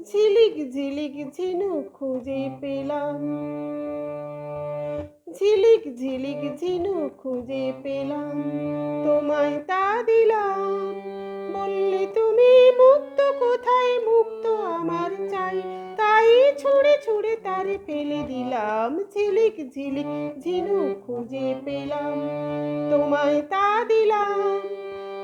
ঝিলিক ঝিলিক ঝিনুক খুঁজে পেলাম, ঝিলিক ঝিলিক ঝিনুক খুঁজে পেলাম, তোমায় তা দিলাম। বললে তুমি মুক্ত কোথায়, মুক্ত আমার চাই, তাই ছুঁড়ে ছুঁড়ে তারে ফেলে দিলাম। ঝিলিক ঝিলিক ঝিনুক খুঁজে পেলাম, তোমায় তা দিলাম।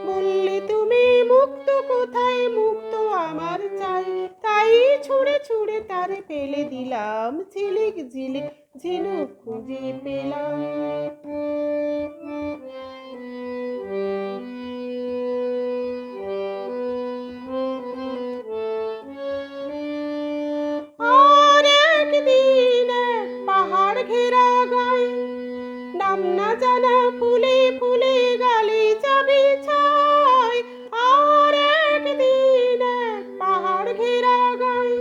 বললে তুমি মুক্ত কোথায়, মুক্ত আমার চাই, তাই ছুঁড়ে ছুঁড়ে তারে ফেলে দিলাম। ঝিলিক ঝিলিক ঝিনুক খুঁজে পেলাম। আর একদিন এক পাহাড় ঘেরা গায়ে, নাম না জানা ফুলে ফুলে গালিচা বিছায়। আর একদিন এক পাহাড় ঘেরা গায়ে,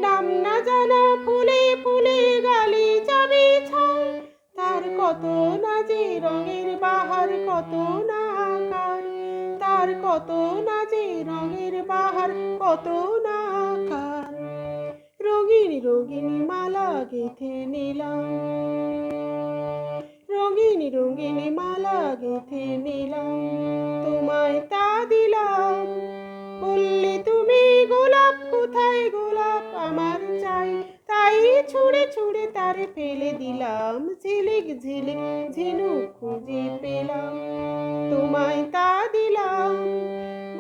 নাম না জানা ফুলে ফুলে গালিচা বিছায়। তার কত না যে রঙের বাহার, কত না আকার, তার কত না যে রঙের বাহার, কত না আকার। রঙিন রঙিন মালা গেঁথে নিলাম, রঙিন রঙিন মালা গেঁথে নিলাম, তোমায় তা দিলাম। বললে তুমি গোলাপ কোথায়, গোলাপ আমার চাই, তাই ছুঁড়ে ছুঁড়ে তারে ফেলে দিলাম। ঝিলিক ঝিলিক ঝিনুক খুঁজে পেলাম, তোমায় তা দিলাম।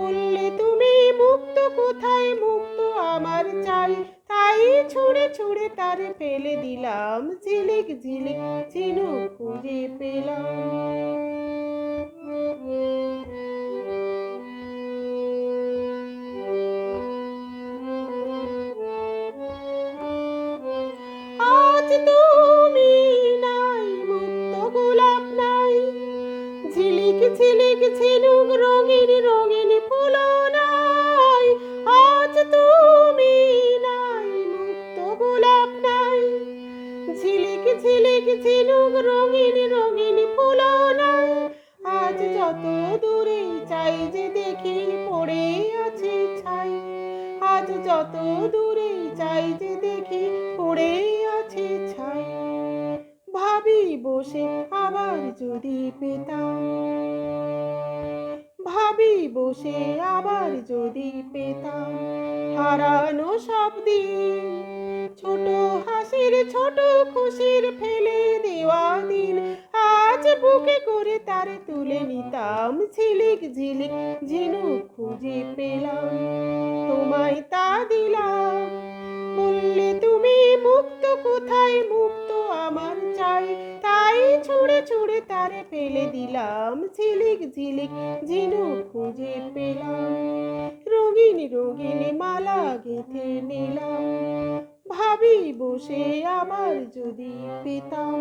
বললে তুমি মুক্ত কোথায়, মুক্ত আমার চাই, তাই ছুঁড়ে ছুঁড়ে তারে ফেলে দিলাম। ঝিলিক ঝিলিক ঝিনুক খুঁজে পেলাম। আজ তুমি নাই, মুক্ত গোলাপ নাই, ঝিলিক ঝিলিক ঝিনুক রঙিন রঙিন ফুল নাই। আজ তুমি নাই, মুক্ত গোলাপ নাই, ঝিলিক ঝিলিক ঝিনুক রঙিন রঙিন ফুল নাই। আজ যত দূরে চাই যে দেখি পড়ে আছে ছাই, আজ যত দূরে চাই যে দেখি পড়ে আছে ছাই। ভাবি বসে আবার যদি পেতাম, ভাবি বসে আবার যদি পেতাম, হারানো সব দিন, ছোট হাসির ছোট খুশির ফেলে দেওয়া দিন, আজ বুকে করে তারে তুলে নিতাম। ঝিলিক ঝিলিক ঝিনুক খুঁজে পেলাম, তোমায় তা দিলাম। বললে তুমি মুক্ত কোথায়, মুক্ত আমার চাই, তাই ছুঁড়ে ছুঁড়ে তারে ফেলে দিলাম। ঝিলিক ঝিলিক ঝিনুক খুঁজে পেলাম, রঙিন রঙিন মালা গেঁথে নিলাম, ভাবি বসে আবার যদি পেতাম।